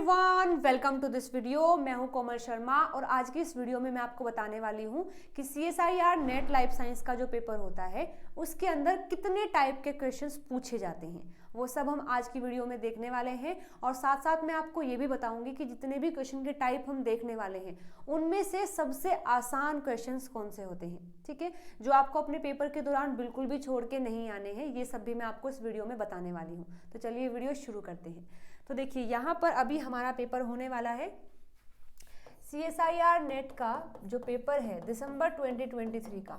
Everyone, welcome to this video. मैं हूं कोमल शर्मा और आज की इस वीडियो में मैं आपको बताने वाली हूं कि CSIR नेट लाइफ साइंस का जो पेपर होता है उसके अंदर कितने टाइप के क्वेश्चंस पूछे जाते हैं, वो सब हम आज की वीडियो में देखने वाले हैं। और साथ साथ मैं आपको ये भी बताऊंगी कि जितने भी क्वेश्चन के टाइप हम देखने वाले हैं उनमें से सबसे आसान क्वेश्चंस कौन से होते हैं, ठीक है, जो आपको अपने पेपर के दौरान बिल्कुल भी छोड़ के नहीं आने हैं। ये सब भी मैं आपको इस वीडियो में बताने वाली हूँ। तो चलिए वीडियो शुरू करते हैं। तो देखिए यहाँ पर अभी हमारा पेपर होने वाला है CSIR नेट का जो पेपर है दिसंबर 2023 का।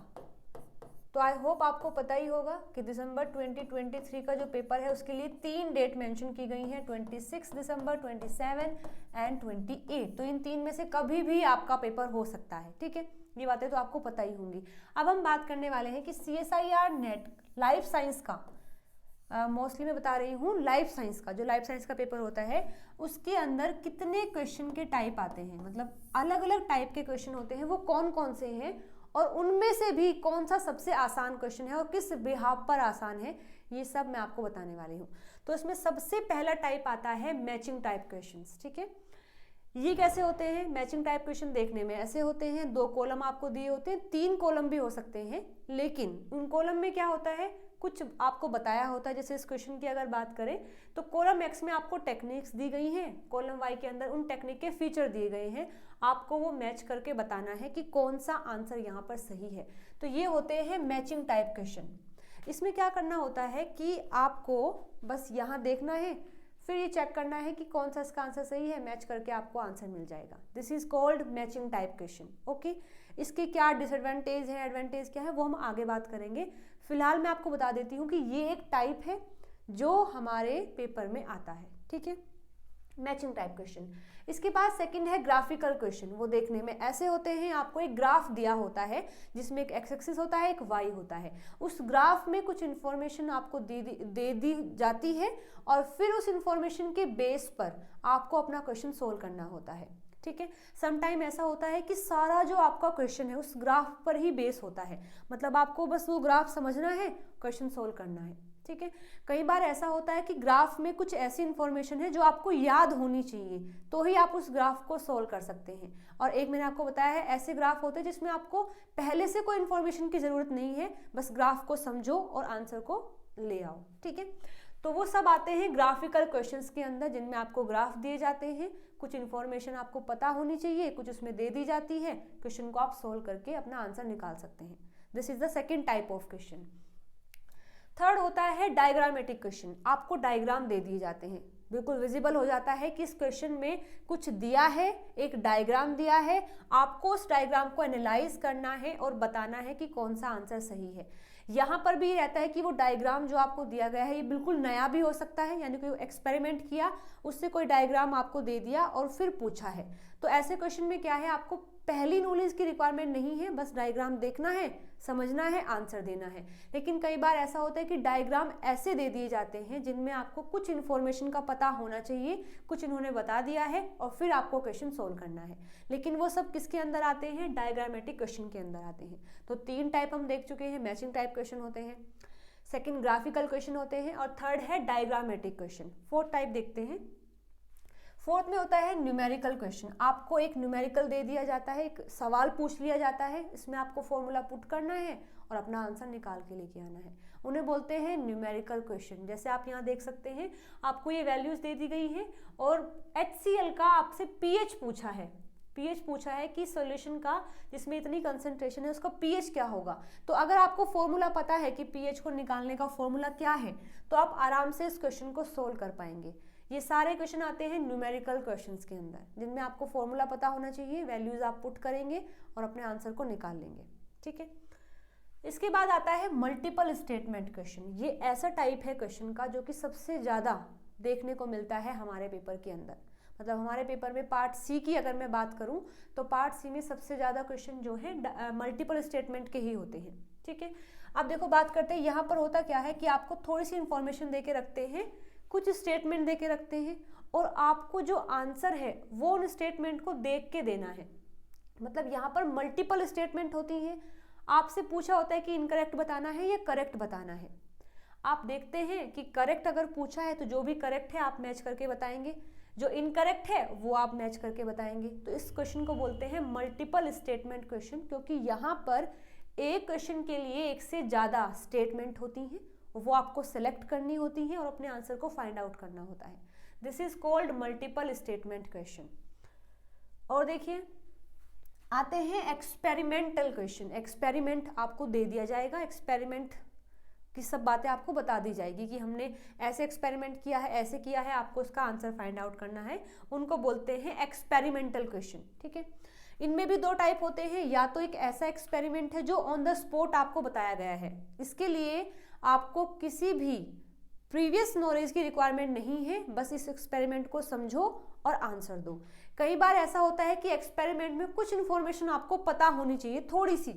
तो आई होप आपको पता ही होगा कि दिसंबर 2023 का जो पेपर है उसके लिए 3 डेट मेंशन की गई हैं, 26 दिसंबर, 27 एंड 28। तो इन 3 में से कभी भी आपका पेपर हो सकता है, ठीक है, ये बातें तो आपको पता ही होंगी। अब हम बात करने वाले हैं कि CSIR नेट लाइफ साइंस का, मोस्टली मैं बता रही हूँ लाइफ साइंस का, जो लाइफ साइंस का पेपर होता है उसके अंदर कितने क्वेश्चन के टाइप आते हैं, मतलब अलग अलग टाइप के क्वेश्चन होते हैं, वो कौन कौन से हैं और उनमें से भी कौन सा सबसे आसान क्वेश्चन है और किस बिहाफ पर आसान है, ये सब मैं आपको बताने वाली हूँ। तो इसमें सबसे पहला टाइप आता है मैचिंग टाइप क्वेश्चंस, ठीक है। ये कैसे होते हैं? मैचिंग टाइप क्वेश्चन देखने में ऐसे होते हैं, 2 कॉलम आपको दिए होते हैं, 3 कॉलम भी हो सकते हैं, लेकिन उन कॉलम में क्या होता है, कुछ आपको बताया होता है। जैसे इस क्वेश्चन की अगर बात करें तो कॉलम एक्स में आपको टेक्निक्स दी गई हैं, कॉलम वाई के अंदर उन टेक्निक के फीचर दिए गए हैं, आपको वो मैच करके बताना है कि कौन सा आंसर यहाँ पर सही है। तो ये होते हैं मैचिंग टाइप क्वेश्चन। इसमें क्या करना होता है कि आपको बस यहाँ देखना है, फिर ये चेक करना है कि कौन सा इसका आंसर सही है, मैच करके आपको आंसर मिल जाएगा। This is called matching type question, okay. इसके क्या डिसएडवांटेज है, एडवांटेज क्या है, वो हम आगे बात करेंगे। फिलहाल मैं आपको बता देती हूँ कि ये एक टाइप है जो हमारे पेपर में आता है, ठीक है, मैचिंग टाइप क्वेश्चन। इसके बाद सेकंड है ग्राफिकल क्वेश्चन। वो देखने में ऐसे होते हैं, आपको एक ग्राफ दिया होता है जिसमें एक एक्स एक्सिस होता है, एक वाई होता है, उस ग्राफ में कुछ इंफॉर्मेशन आपको दे दी जाती है और फिर उस इंफॉर्मेशन के बेस पर आपको अपना क्वेश्चन सोल्व करना होता है, ठीक है। समटाइम ऐसा होता है कि सारा जो आपका क्वेश्चन है उस ग्राफ पर ही बेस होता है, मतलब आपको बस वो ग्राफ समझना है, क्वेश्चन सोल्व करना है, ठीक है। कई बार ऐसा होता है कि ग्राफ में कुछ ऐसी इंफॉर्मेशन है जो आपको याद होनी चाहिए, तो ही आप उस ग्राफ को सोल्व कर सकते हैं। और एक मैंने आपको बताया है, ऐसे ग्राफ होते हैं जिसमें आपको पहले से कोई इंफॉर्मेशन की जरूरत नहीं है, बस ग्राफ को समझो और आंसर को ले आओ, ठीक है। तो वो सब आते हैं ग्राफिकल क्वेश्चंस के अंदर, जिनमें आपको ग्राफ दिए जाते हैं, कुछ इन्फॉर्मेशन आपको पता होनी चाहिए, कुछ उसमें दे दी जाती है, क्वेश्चन को आप सोल्व करके अपना आंसर निकाल सकते हैं। This is the second type of question. Third होता है डायग्रामेटिक क्वेश्चन। आपको डायग्राम दे दिए जाते हैं, बिल्कुल विजिबल हो जाता है कि इस क्वेश्चन में कुछ दिया है, एक डायग्राम दिया है, आपको उस डायग्राम को एनालाइज करना है और बताना है कि कौन सा आंसर सही है। यहाँ पर भी रहता है कि वो डायग्राम जो आपको दिया गया है ये बिल्कुल नया भी हो सकता है, यानी कोई एक्सपेरिमेंट किया, उससे कोई डायग्राम आपको दे दिया और फिर पूछा है। तो ऐसे क्वेश्चन में क्या है, आपको पहली नॉलेज की रिक्वायरमेंट नहीं है, बस डायग्राम देखना है, समझना है, आंसर देना है। लेकिन कई बार ऐसा होता है कि डायग्राम ऐसे दे दिए जाते हैं जिनमें आपको कुछ इन्फॉर्मेशन का पता होना चाहिए, कुछ इन्होंने बता दिया है और फिर आपको क्वेश्चन सोल्व करना है। लेकिन वो सब किसके अंदर आते हैं? डायग्रामेटिक क्वेश्चन के अंदर आते हैं। तो 3 टाइप हम देख चुके हैं, मैचिंग टाइप क्वेश्चन होते हैं, सेकेंड ग्राफिकल क्वेश्चन होते हैं और थर्ड है डायग्रामेटिक क्वेश्चन। फोर्थ टाइप देखते हैं। फोर्थ में होता है न्यूमेरिकल क्वेश्चन। आपको एक न्यूमेरिकल दे दिया जाता है, एक सवाल पूछ लिया जाता है, इसमें आपको फॉर्मूला पुट करना है और अपना आंसर निकाल के लेके आना है, उन्हें बोलते हैं न्यूमेरिकल क्वेश्चन। जैसे आप यहाँ देख सकते हैं, आपको ये वैल्यूज दे दी गई हैं और HCl का आपसे pH पूछा है, pH पूछा है कि सॉल्यूशन का जिसमें इतनी कंसंट्रेशन है उसका pH क्या होगा। तो अगर आपको फॉर्मूला पता है कि pH को निकालने का फॉर्मूला क्या है तो आप आराम से इस क्वेश्चन को सोल्व कर पाएंगे। ये सारे क्वेश्चन आते हैं न्यूमेरिकल क्वेश्चंस के अंदर, जिनमें आपको फॉर्मूला पता होना चाहिए, वैल्यूज आप पुट करेंगे और अपने आंसर को निकाल लेंगे, ठीक है। इसके बाद आता है मल्टीपल स्टेटमेंट क्वेश्चन। ये ऐसा टाइप है क्वेश्चन का जो कि सबसे ज़्यादा देखने को मिलता है हमारे पेपर के अंदर। मतलब हमारे पेपर में पार्ट सी की अगर मैं बात करूं तो पार्ट सी में सबसे ज़्यादा क्वेश्चन जो है मल्टीपल स्टेटमेंट के ही होते हैं, ठीक है। अब देखो बात करते हैं, यहाँ पर होता क्या है कि आपको थोड़ी सी इंफॉर्मेशन दे के रखते हैं, कुछ स्टेटमेंट दे के रखते हैं और आपको जो आंसर है वो उन स्टेटमेंट को देख के देना है। मतलब यहाँ पर मल्टीपल स्टेटमेंट होती हैं, आपसे पूछा होता है कि इनकरेक्ट बताना है या करेक्ट बताना है। आप देखते हैं कि करेक्ट अगर पूछा है तो जो भी करेक्ट है आप मैच करके बताएंगे, जो इनकरेक्ट है वो आप मैच करके बताएंगे। तो इस क्वेश्चन को बोलते हैं मल्टीपल स्टेटमेंट क्वेश्चन, क्योंकि यहाँ पर एक क्वेश्चन के लिए एक से ज़्यादा स्टेटमेंट होती हैं, वो आपको सेलेक्ट करनी होती हैं और अपने आंसर को फाइंड आउट करना होता है। This is called multiple statement question. और देखिए आते हैं एक्सपेरिमेंटल क्वेश्चन। एक्सपेरिमेंट आपको दे दिया जाएगा, एक्सपेरिमेंट की सब बातें आपको बता दी जाएगी कि हमने ऐसे एक्सपेरिमेंट किया है, ऐसे किया है, आपको उसका आंसर फाइंड आउट करना है। उनको बोलते हैं एक्सपेरिमेंटल क्वेश्चन। ठीक है, इनमें भी दो टाइप होते हैं, या तो एक ऐसा एक्सपेरिमेंट है जो ऑन द स्पॉट आपको बताया गया है, इसके लिए आपको किसी भी प्रीवियस नॉलेज की रिक्वायरमेंट नहीं है, बस इस एक्सपेरिमेंट को समझो और आंसर दो। कई बार ऐसा होता है कि एक्सपेरिमेंट में कुछ इन्फॉर्मेशन आपको पता होनी चाहिए थोड़ी सी,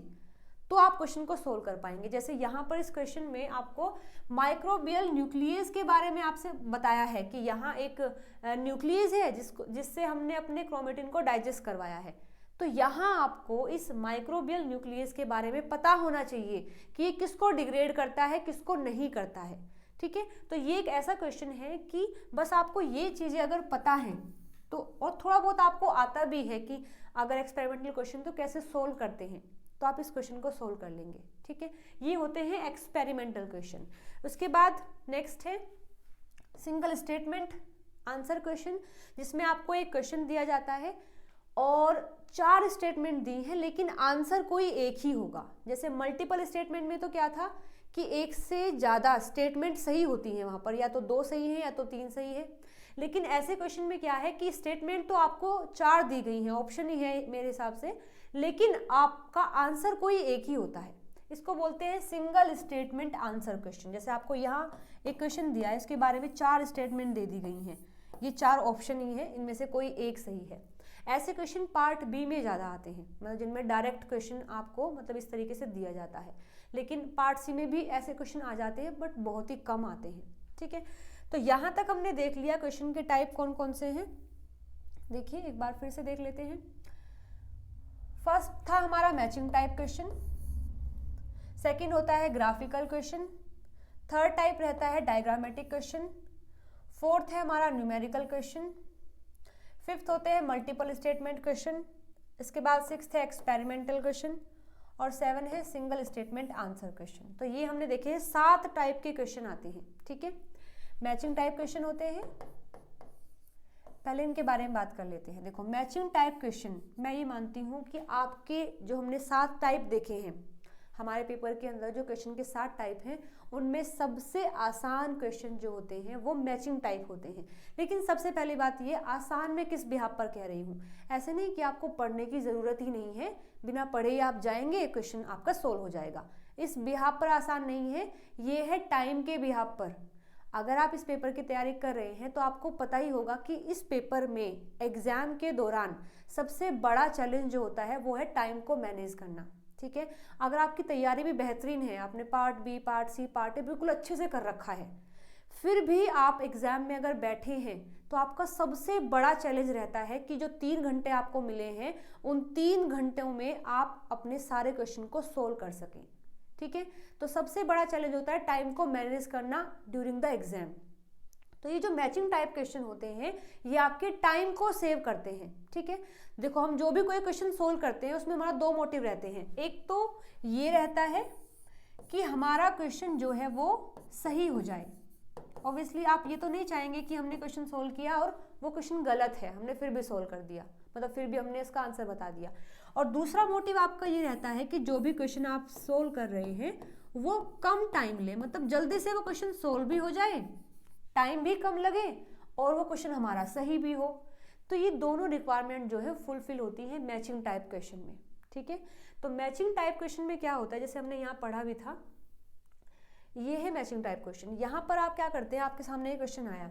तो आप क्वेश्चन को सोल्व कर पाएंगे। जैसे यहाँ पर इस क्वेश्चन में आपको माइक्रोबियल न्यूक्लियस के बारे में आपसे बताया है कि यहाँ एक न्यूक्लियस है जिससे हमने अपने क्रोमेटिन को डाइजेस्ट करवाया है। तो यहाँ आपको इस माइक्रोबियल न्यूक्लियस के बारे में पता होना चाहिए कि ये किसको डिग्रेड करता है, किसको नहीं करता है। ठीक है, तो ये एक ऐसा क्वेश्चन है कि बस आपको ये चीज़ें अगर पता है तो, और थोड़ा बहुत आपको आता भी है कि अगर एक्सपेरिमेंटल क्वेश्चन तो कैसे सोल्व करते हैं, तो आप इस क्वेश्चन को सोल्व कर लेंगे। ठीक है, ये होते हैं एक्सपेरिमेंटल क्वेश्चन। उसके बाद नेक्स्ट है सिंगल स्टेटमेंट आंसर क्वेश्चन, जिसमें आपको एक क्वेश्चन दिया जाता है और 4 स्टेटमेंट दी हैं, लेकिन आंसर कोई एक ही होगा। जैसे मल्टीपल स्टेटमेंट में तो क्या था कि एक से ज़्यादा स्टेटमेंट सही होती हैं, वहाँ पर या तो 2 सही है या तो 3 सही है। लेकिन ऐसे क्वेश्चन में क्या है कि स्टेटमेंट तो आपको 4 दी गई हैं, ऑप्शन ही है मेरे हिसाब से, लेकिन आपका आंसर कोई एक ही होता है। इसको बोलते हैं सिंगल स्टेटमेंट आंसर क्वेश्चन। जैसे आपको यहाँ एक क्वेश्चन दिया है, इसके बारे में 4 स्टेटमेंट दे दी गई हैं, ये 4 ऑप्शन ही है, इनमें से कोई एक सही है। ऐसे क्वेश्चन पार्ट बी में ज़्यादा आते हैं, मतलब जिनमें डायरेक्ट क्वेश्चन आपको मतलब इस तरीके से दिया जाता है। लेकिन पार्ट सी में भी ऐसे क्वेश्चन आ जाते हैं, बट बहुत ही कम आते हैं। ठीक है, तो यहाँ तक हमने देख लिया क्वेश्चन के टाइप कौन कौन से हैं। देखिए एक बार फिर से देख लेते हैं। फर्स्ट था हमारा मैचिंग टाइप क्वेश्चन, सेकंड होता है ग्राफिकल क्वेश्चन, थर्ड टाइप रहता है डायग्रामेटिक क्वेश्चन, फोर्थ है हमारा न्यूमेरिकल क्वेश्चन, फिफ्थ होते हैं मल्टीपल स्टेटमेंट क्वेश्चन, इसके बाद सिक्स्थ है एक्सपेरिमेंटल क्वेश्चन और 7 है सिंगल स्टेटमेंट आंसर क्वेश्चन। तो ये हमने देखे 7 टाइप के क्वेश्चन आते हैं। ठीक है, मैचिंग टाइप क्वेश्चन होते हैं, पहले इनके बारे में बात कर लेते हैं। देखो मैचिंग टाइप क्वेश्चन, मैं ये मानती हूँ कि आपके जो हमने 7 टाइप देखे हैं हमारे पेपर के अंदर, जो क्वेश्चन के 7 टाइप हैं, उनमें सबसे आसान क्वेश्चन जो होते हैं वो मैचिंग टाइप होते हैं। लेकिन सबसे पहली बात ये, आसान में किस बिहाफ पर कह रही हूँ, ऐसे नहीं कि आपको पढ़ने की ज़रूरत ही नहीं है, बिना पढ़े ही आप जाएंगे क्वेश्चन आपका सोल्व हो जाएगा। इस बिहाफ पर आसान नहीं है, ये है टाइम के बिहाफ पर। अगर आप इस पेपर की तैयारी कर रहे हैं तो आपको पता ही होगा कि इस पेपर में एग्जाम के दौरान सबसे बड़ा चैलेंज जो होता है वो है टाइम को मैनेज करना। ठीक है, अगर आपकी तैयारी भी बेहतरीन है, आपने part B, part C, part A बिल्कुल अच्छे से कर रखा है, फिर भी आप एग्जाम में अगर बैठे हैं तो आपका सबसे बड़ा चैलेंज रहता है कि जो 3 घंटे आपको मिले हैं, उन 3 घंटों में आप अपने सारे क्वेश्चन को सोल्व कर सकें। ठीक है, तो सबसे बड़ा चैलेंज होता है टाइम को मैनेज करना ड्यूरिंग द एग्जाम। तो ये जो मैचिंग टाइप क्वेश्चन होते हैं ये आपके टाइम को सेव करते हैं। ठीक है, देखो हम जो भी कोई क्वेश्चन सोल्व करते हैं उसमें हमारा 2 मोटिव रहते हैं। एक तो ये रहता है कि हमारा क्वेश्चन जो है वो सही हो जाए। ऑब्वियसली आप ये तो नहीं चाहेंगे कि हमने क्वेश्चन सोल्व किया और वो क्वेश्चन गलत है, हमने फिर भी सोल्व कर दिया, मतलब फिर भी हमने इसका आंसर बता दिया। और दूसरा मोटिव आपका ये रहता है कि जो भी क्वेश्चन आप सोल्व कर रहे हैं वो कम टाइम ले, मतलब जल्दी से वो क्वेश्चन सोल्व भी हो जाए, टाइम भी कम लगे और वो क्वेश्चन हमारा सही भी हो। तो ये दोनों रिक्वायरमेंट जो है फुलफिल होती है मैचिंग टाइप क्वेश्चन में। ठीक है, तो मैचिंग टाइप क्वेश्चन में क्या होता है, जैसे हमने यहाँ पढ़ा भी था, ये है मैचिंग टाइप क्वेश्चन। यहाँ पर आप क्या करते हैं, आपके सामने एक क्वेश्चन आया,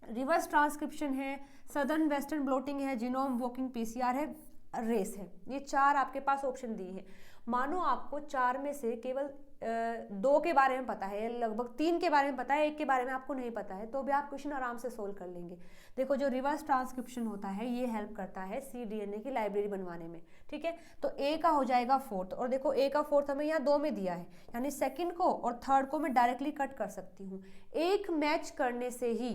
रिवर्स ट्रांसक्रिप्शन है, सदर्न वेस्टर्न ब्लोटिंग है, जीनोम वॉकिंग पीसीआर है, रेस है, ये 4 आपके पास ऑप्शन दिए हैं। मानो आपको 4 में से केवल 2 के बारे में पता है, लगभग 3 के बारे में पता है, 1 के बारे में आपको नहीं पता है, तो भी आप क्वेश्चन आराम से सोल्व कर लेंगे। देखो जो रिवर्स ट्रांसक्रिप्शन होता है ये हेल्प करता है cDNA की लाइब्रेरी बनवाने में। ठीक है, तो ए का हो जाएगा 4th, और देखो ए का 4th हमें यहाँ 2 में दिया है, यानी सेकंड को और थर्ड को मैं डायरेक्टली कट कर सकती हूँ। एक मैच करने से ही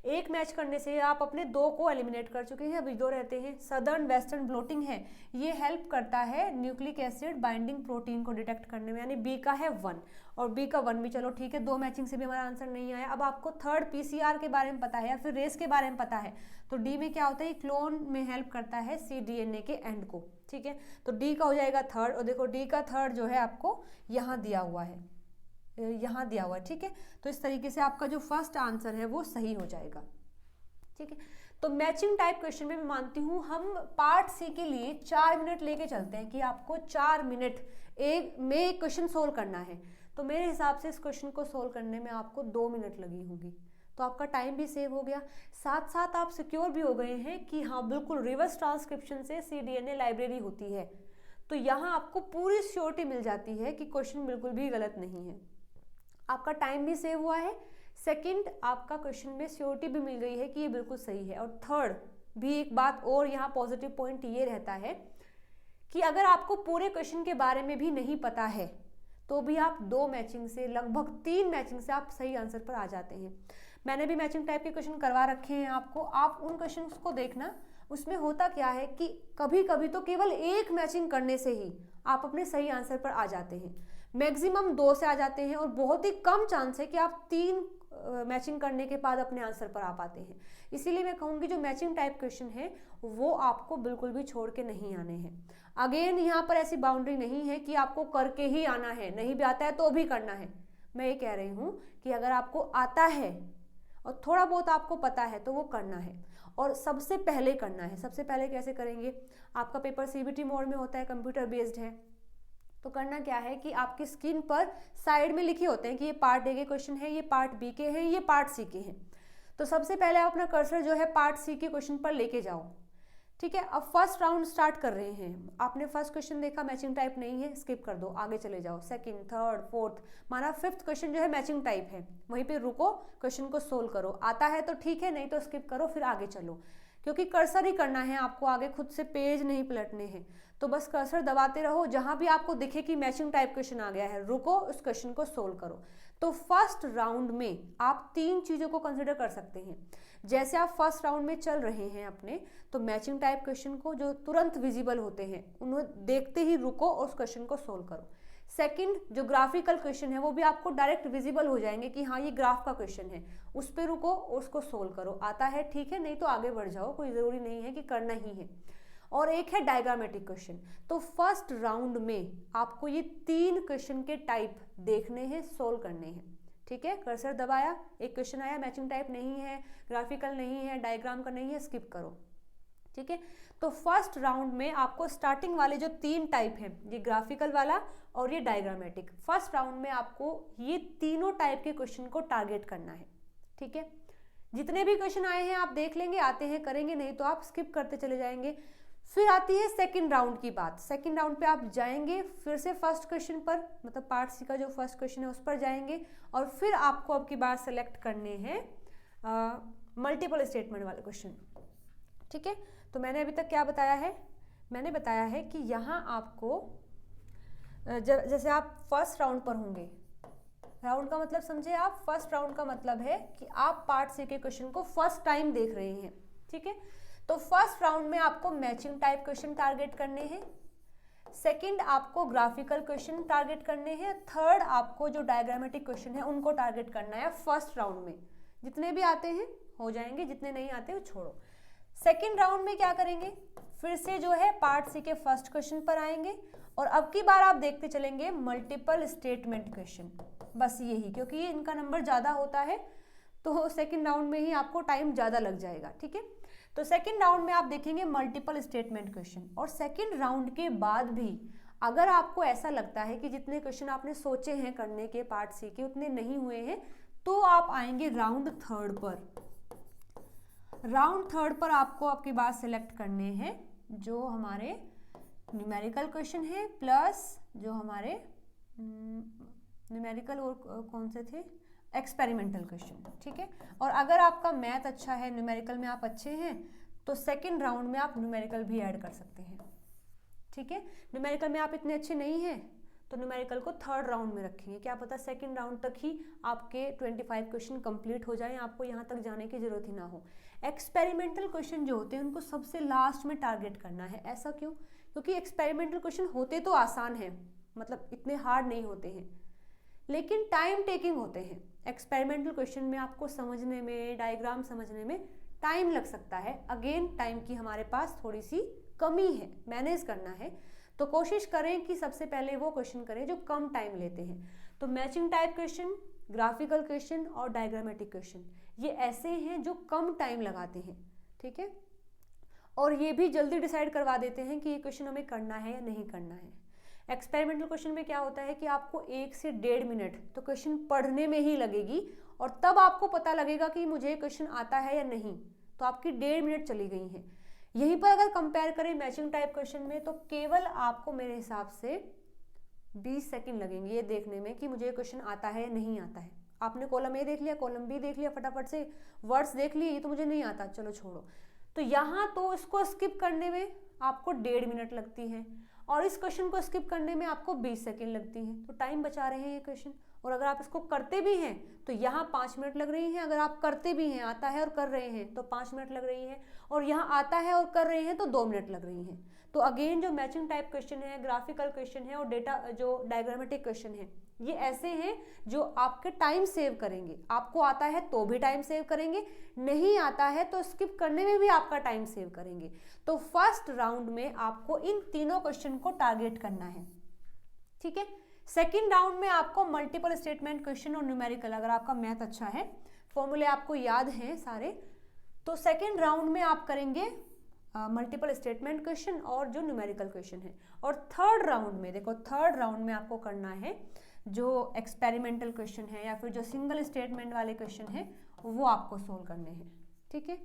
एक मैच करने से आप अपने 2 को एलिमिनेट कर चुके हैं, अभी 2 रहते हैं। सदर्न वेस्टर्न ब्लोटिंग है, ये हेल्प करता है न्यूक्लिक एसिड बाइंडिंग प्रोटीन को डिटेक्ट करने में, यानी बी का है 1 और बी का 1 भी, चलो ठीक है, 2 मैचिंग से भी हमारा आंसर नहीं आया। अब आपको थर्ड पीसीआर के बारे में पता है या फिर रेस के बारे में पता है, तो डी में क्या होता है, क्लोन में हेल्प करता है cDNA के एंड को, ठीक है। तो डी का हो जाएगा थर्ड, और देखो डी का थर्ड जो है आपको यहाँ दिया हुआ है, यहाँ दिया हुआ है, ठीक है। तो इस तरीके से आपका जो फर्स्ट आंसर है वो सही हो जाएगा, ठीक है। तो मैचिंग टाइप क्वेश्चन में मैं मानती हूँ हम पार्ट सी के लिए 4 मिनट लेके चलते हैं कि आपको 4 मिनट में क्वेश्चन सोल्व करना है। तो मेरे हिसाब से इस क्वेश्चन को सोल्व करने में आपको 2 मिनट लगी होगी, तो आपका टाइम भी सेव हो गया, साथ साथ आप सिक्योर भी हो गए हैं कि हाँ बिल्कुल रिवर्स ट्रांसक्रिप्शन से cDNA लाइब्रेरी होती है, तो यहाँ आपको पूरी श्योरिटी मिल जाती है कि क्वेश्चन बिल्कुल भी गलत नहीं है। आपका टाइम भी सेव हुआ है, सेकंड आपका क्वेश्चन में श्योरिटी भी मिल गई है कि ये बिल्कुल सही है, और थर्ड भी एक बात और यहाँ पॉजिटिव पॉइंट ये रहता है कि अगर आपको पूरे क्वेश्चन के बारे में भी नहीं पता है तो भी आप 2 मैचिंग से, लगभग 3 मैचिंग से आप सही आंसर पर आ जाते हैं। मैंने भी मैचिंग टाइप के क्वेश्चन करवा रखे हैं आपको, आप उन क्वेश्चन को देखना, उसमें होता क्या है कि कभी कभी तो केवल 1 मैचिंग करने से ही आप अपने सही आंसर पर आ जाते हैं, मैक्सिमम 2 से आ जाते हैं, और बहुत ही कम चांस है कि आप 3 मैचिंग करने के बाद अपने आंसर पर आ पाते हैं। इसीलिए मैं कहूँगी जो मैचिंग टाइप क्वेश्चन है वो आपको बिल्कुल भी छोड़ के नहीं आने हैं। अगेन यहाँ पर ऐसी बाउंड्री नहीं है कि आपको करके ही आना है, नहीं भी आता है तो भी करना है। मैं ये कह रही हूँ कि अगर आपको आता है और थोड़ा बहुत आपको पता है तो वो करना है, और सबसे पहले करना है। सबसे पहले कैसे करेंगे, आपका पेपर CBT मोड में होता है, कंप्यूटर बेस्ड है, तो करना क्या है कि आपकी स्क्रीन पर साइड में लिखे होते हैं कि ये पार्ट ए के क्वेश्चन है, ये पार्ट बी के हैं, ये पार्ट सी के हैं। तो सबसे पहले आप अपना कर्सर जो है पार्ट सी के क्वेश्चन पर लेके जाओ, ठीक है। अब फर्स्ट राउंड स्टार्ट कर रहे हैं, आपने फर्स्ट क्वेश्चन देखा मैचिंग टाइप नहीं है, स्किप कर दो, आगे चले जाओ। सेकंड, थर्ड, फोर्थ, माना 5th क्वेश्चन जो है मैचिंग टाइप है, वहीं पे रुको, क्वेश्चन को सोल्व करो, आता है तो ठीक है, नहीं तो स्किप करो, फिर आगे चलो, क्योंकि कर्सर ही करना है आपको, आगे खुद से पेज नहीं पलटने हैं। तो बस कर्सर दबाते रहो, जहां भी आपको दिखे कि मैचिंग टाइप क्वेश्चन आ गया है, रुको, उस क्वेश्चन को सोल्व करो। तो फर्स्ट राउंड में आप 3 चीजों को कंसिडर कर सकते हैं। जैसे आप फर्स्ट राउंड में चल रहे हैं अपने, तो मैचिंग टाइप क्वेश्चन को जो तुरंत विजिबल होते हैं उन्हें देखते ही रुको और उस क्वेश्चन को सोल्व करो। सेकंड, जो ग्राफिकल क्वेश्चन है वो भी आपको डायरेक्ट विजिबल हो जाएंगे कि हाँ ये ग्राफ का क्वेश्चन है, उस पर रुको और उसको सोल्व करो, आता है ठीक है, नहीं तो आगे बढ़ जाओ, कोई ज़रूरी नहीं है कि करना ही है। और एक है डायग्रामेटिक क्वेश्चन। तो फर्स्ट राउंड में आपको ये 3 क्वेश्चन के टाइप देखने हैं, सोल्व करने हैं, ठीक है। कर्सर दबाया, एक क्वेश्चन आया, मैचिंग टाइप नहीं है, ग्राफिकल नहीं है, डायग्राम का नहीं है, स्किप करो, ठीक है। तो फर्स्ट राउंड में आपको स्टार्टिंग वाले जो 3 टाइप हैं, ये ग्राफिकल वाला और ये डायग्रामेटिक, फर्स्ट राउंड में आपको ये तीनों टाइप के क्वेश्चन को टारगेट करना है, ठीक है। जितने भी क्वेश्चन आए हैं आप देख लेंगे, आते हैं करेंगे, नहीं तो आप स्किप करते चले जाएंगे। फिर आती है सेकंड राउंड की बात। सेकंड राउंड पे आप जाएंगे फिर से फर्स्ट क्वेश्चन पर, मतलब पार्ट सी का जो फर्स्ट क्वेश्चन है उस पर जाएंगे, और फिर आपको अब की बार सेलेक्ट करने हैं मल्टीपल स्टेटमेंट वाले क्वेश्चन, ठीक है। तो मैंने अभी तक क्या बताया है, मैंने बताया है कि यहाँ आपको जैसे आप फर्स्ट राउंड पर होंगे, राउंड का मतलब समझे आप, फर्स्ट राउंड का मतलब है कि आप पार्ट सी के क्वेश्चन को फर्स्ट टाइम देख रहे हैं, ठीक है। तो फर्स्ट राउंड में आपको मैचिंग टाइप क्वेश्चन टारगेट करने हैं, सेकंड आपको ग्राफिकल क्वेश्चन टारगेट करने हैं, थर्ड आपको जो डायग्रामेटिक क्वेश्चन है उनको टारगेट करना है फर्स्ट राउंड में। जितने भी आते हैं हो जाएंगे, जितने नहीं आते वो छोड़ो। सेकंड राउंड में क्या करेंगे, फिर से जो है पार्ट सी के फर्स्ट क्वेश्चन पर आएंगे, और अब की बार आप देखते चलेंगे मल्टीपल स्टेटमेंट क्वेश्चन, बस यही, क्योंकि ये इनका नंबर ज़्यादा होता है तो सेकंड राउंड में ही आपको टाइम ज़्यादा लग जाएगा, ठीक है। तो सेकंड राउंड में आप देखेंगे मल्टीपल स्टेटमेंट क्वेश्चन, और सेकंड राउंड के बाद भी अगर आपको ऐसा लगता है कि जितने क्वेश्चन आपने सोचे हैं करने के पार्ट सी के उतने नहीं हुए हैं, तो आप आएंगे राउंड थर्ड पर। राउंड थर्ड पर आपको आपकी बात सिलेक्ट करने हैं जो हमारे न्यूमेरिकल क्वेश्चन है, प्लस जो हमारे न्यूमेरिकल और कौन से थे, एक्सपेरिमेंटल क्वेश्चन, ठीक है। और अगर आपका मैथ अच्छा है, न्यूमेरिकल में आप अच्छे हैं, तो सेकंड राउंड में आप न्यूमेरिकल भी ऐड कर सकते हैं, ठीक है। न्यूमेरिकल में आप इतने अच्छे नहीं हैं तो न्यूमेरिकल को थर्ड राउंड में रखेंगे, क्या पता सेकंड राउंड तक ही आपके 25 क्वेश्चन कंप्लीट हो जाएं, आपको यहाँ तक जाने की जरूरत ही ना हो। एक्सपेरिमेंटल क्वेश्चन जो होते हैं उनको सबसे लास्ट में टारगेट करना है। ऐसा क्यों? क्योंकि एक्सपेरिमेंटल क्वेश्चन होते तो आसान है, मतलब इतने हार्ड नहीं होते हैं, लेकिन टाइम टेकिंग होते हैं। एक्सपेरिमेंटल क्वेश्चन में आपको समझने में, डायग्राम समझने में टाइम लग सकता है। अगेन टाइम की हमारे पास थोड़ी सी कमी है, मैनेज करना है, तो कोशिश करें कि सबसे पहले वो क्वेश्चन करें जो कम टाइम लेते हैं। तो matching type question, graphical question और डायग्रामेटिक क्वेश्चन, ये ऐसे हैं जो कम टाइम लगाते हैं, ठीक है, और ये भी जल्दी डिसाइड करवा देते हैं कि ये क्वेश्चन हमें करना है या नहीं करना है। एक्सपेरिमेंटल क्वेश्चन में क्या होता है कि आपको 1 से 1.5 मिनट तो क्वेश्चन पढ़ने में ही लगेगी, और तब आपको पता लगेगा कि मुझे क्वेश्चन आता है या नहीं, तो आपकी 1.5 मिनट चली गई हैं। यहीं पर अगर कंपेयर करें मैचिंग टाइप क्वेश्चन में, तो केवल आपको मेरे हिसाब से 20 सेकंड लगेंगे ये देखने में कि मुझे क्वेश्चन आता है या नहीं आता है। आपने कॉलम ए देख लिया, कॉलम बी देख लिया, फटाफट से वर्ड्स देख लिए, ये तो मुझे नहीं आता, चलो छोड़ो। तो यहाँ तो इसको स्किप करने में आपको 1.5 मिनट लगती है, और इस क्वेश्चन को स्किप करने में आपको 20 सेकंड लगती हैं, तो टाइम बचा रहे हैं ये क्वेश्चन। और अगर आप इसको करते भी हैं तो यहाँ 5 मिनट लग रही हैं, अगर आप करते भी हैं, आता है और कर रहे हैं, तो 5 मिनट लग रही है, और यहाँ आता है और कर रहे हैं तो 2 मिनट लग रही हैं। तो अगेन जो मैचिंग टाइप क्वेश्चन है, ग्राफिकल क्वेश्चन है और डेटा जो डायग्रामेटिक क्वेश्चन है, ये ऐसे हैं जो आपके टाइम सेव करेंगे। आपको आता है तो भी टाइम सेव करेंगे, नहीं आता है तो स्किप करने में भी आपका टाइम सेव करेंगे। तो फर्स्ट राउंड में आपको इन तीनों क्वेश्चन को टारगेट करना है, ठीक है। सेकेंड राउंड में आपको मल्टीपल स्टेटमेंट क्वेश्चन और न्यूमेरिकल, अगर आपका मैथ अच्छा है, फॉर्मूले आपको याद हैं सारे, तो सेकेंड राउंड में आप करेंगे मल्टीपल स्टेटमेंट क्वेश्चन और जो न्यूमेरिकल क्वेश्चन है। और थर्ड राउंड में देखो, थर्ड राउंड में आपको करना है जो एक्सपेरिमेंटल क्वेश्चन है या फिर जो सिंगल स्टेटमेंट वाले क्वेश्चन है, वो आपको सोल्व करने हैं, ठीक है।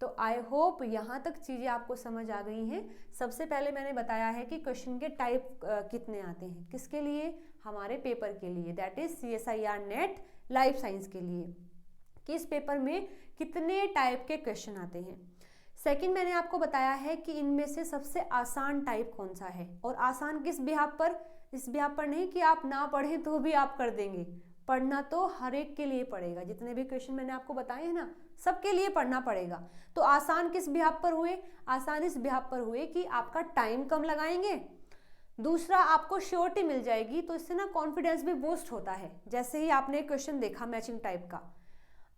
तो आई होप यहाँ तक चीज़ें आपको समझ आ गई हैं। सबसे पहले मैंने बताया है कि क्वेश्चन के टाइप कितने आते हैं, किसके लिए, हमारे पेपर के लिए, that is CSIR net life science के लिए, कि इस पेपर में कितने टाइप के क्वेश्चन आते हैं। सेकंड मैंने आपको बताया है कि इनमें से सबसे आसान टाइप कौन सा है, और आसान किस बिहाफ पर, इस बिहाफ पर नहीं कि आप ना पढ़ें तो भी आप कर देंगे, पढ़ना तो हर एक के लिए पड़ेगा। जितने भी क्वेश्चन मैंने आपको बताए हैं ना, सबके लिए पढ़ना पड़ेगा। तो आसान किस बिहाफ पर हुए, आसान इस बिहाफ पर हुए कि आपका टाइम कम लगाएंगे, दूसरा आपको श्योरिटी मिल जाएगी, तो इससे ना कॉन्फिडेंस भी बूस्ट होता है। जैसे ही आपने क्वेश्चन देखा मैचिंग टाइप का,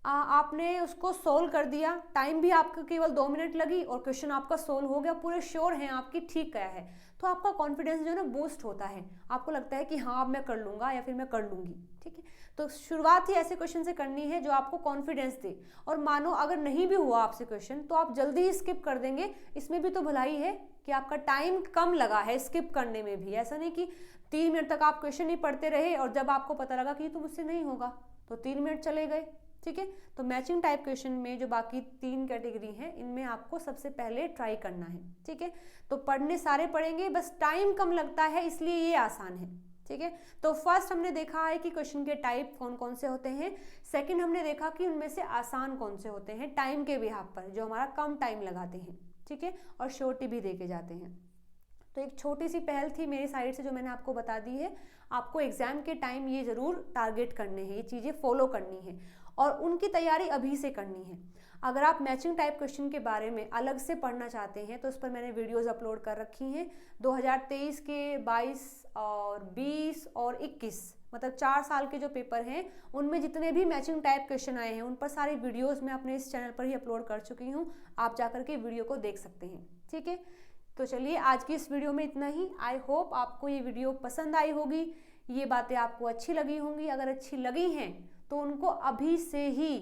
आपने उसको सोल्व कर दिया, टाइम भी आपका केवल 2 मिनट लगी और क्वेश्चन आपका सोल्व हो गया, पूरे श्योर हैं आपकी ठीक गया है, तो आपका कॉन्फिडेंस जो है ना बूस्ट होता है, आपको लगता है कि हाँ अब मैं कर लूँगा या फिर मैं कर लूँगी, ठीक है। तो शुरुआत ही ऐसे क्वेश्चन से करनी है जो आपको कॉन्फिडेंस दे, और मानो अगर नहीं भी हुआ आपसे क्वेश्चन तो आप जल्दी ही स्किप कर देंगे, इसमें भी तो भलाई है कि आपका टाइम कम लगा है स्किप करने में भी। ऐसा नहीं कि 3 मिनट तक आप क्वेश्चन ही पढ़ते रहे और जब आपको पता लगा कि ये तो मुझसे नहीं होगा तो 3 मिनट चले गए, ठीक है। तो मैचिंग टाइप क्वेश्चन में जो बाकी 3 कैटेगरी हैं, इनमें आपको सबसे पहले ट्राई करना है, ठीक है। तो पढ़ने सारे पढ़ेंगे, बस टाइम कम लगता है इसलिए ये आसान है, ठीक है। तो फर्स्ट हमने देखा है कि क्वेश्चन के टाइप कौन कौन से होते हैं, सेकंड हमने देखा कि उनमें से आसान कौन से होते हैं टाइम के बिहाफ पर, जो हमारा कम टाइम लगाते हैं, ठीक है, और श्योरिटी भी देके जाते हैं। तो एक छोटी सी पहल थी मेरी साइड से जो मैंने आपको बता दी है। आपको एग्जाम के टाइम ये जरूर टारगेट करने हैं, ये चीज़ें फॉलो करनी है और उनकी तैयारी अभी से करनी है। अगर आप मैचिंग टाइप क्वेश्चन के बारे में अलग से पढ़ना चाहते हैं तो उस पर मैंने वीडियोस अपलोड कर रखी हैं। 2023 के 22 और 20 और 21 मतलब 4 साल के जो पेपर हैं उनमें जितने भी मैचिंग टाइप क्वेश्चन आए हैं उन पर सारी वीडियोस मैं अपने इस चैनल पर ही अपलोड कर चुकी हूँ, आप जाकर के वीडियो को देख सकते हैं, ठीक है। तो चलिए आज की इस वीडियो में इतना ही। आई होप आपको ये वीडियो पसंद आई होगी, ये बातें आपको अच्छी लगी होंगी। अगर अच्छी लगी हैं तो उनको अभी से ही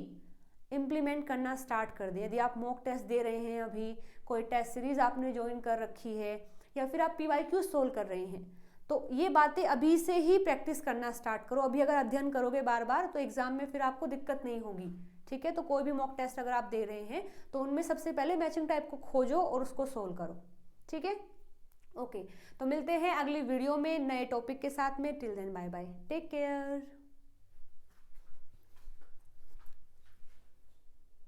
इम्प्लीमेंट करना स्टार्ट कर दें। यदि आप मॉक टेस्ट दे रहे हैं, अभी कोई टेस्ट सीरीज आपने ज्वाइन कर रखी है या फिर आप PYQ सोल्व कर रहे हैं, तो ये बातें अभी से ही प्रैक्टिस करना स्टार्ट करो। अभी अगर अध्ययन करोगे बार बार तो एग्जाम में फिर आपको दिक्कत नहीं होगी, ठीक है। तो कोई भी मॉक टेस्ट अगर आप दे रहे हैं तो उनमें सबसे पहले मैचिंग टाइप को खोजो और उसको सोल्व करो, ठीक है। ओके, तो मिलते हैं अगली वीडियो में नए टॉपिक के साथ में। Till then bye bye, take care.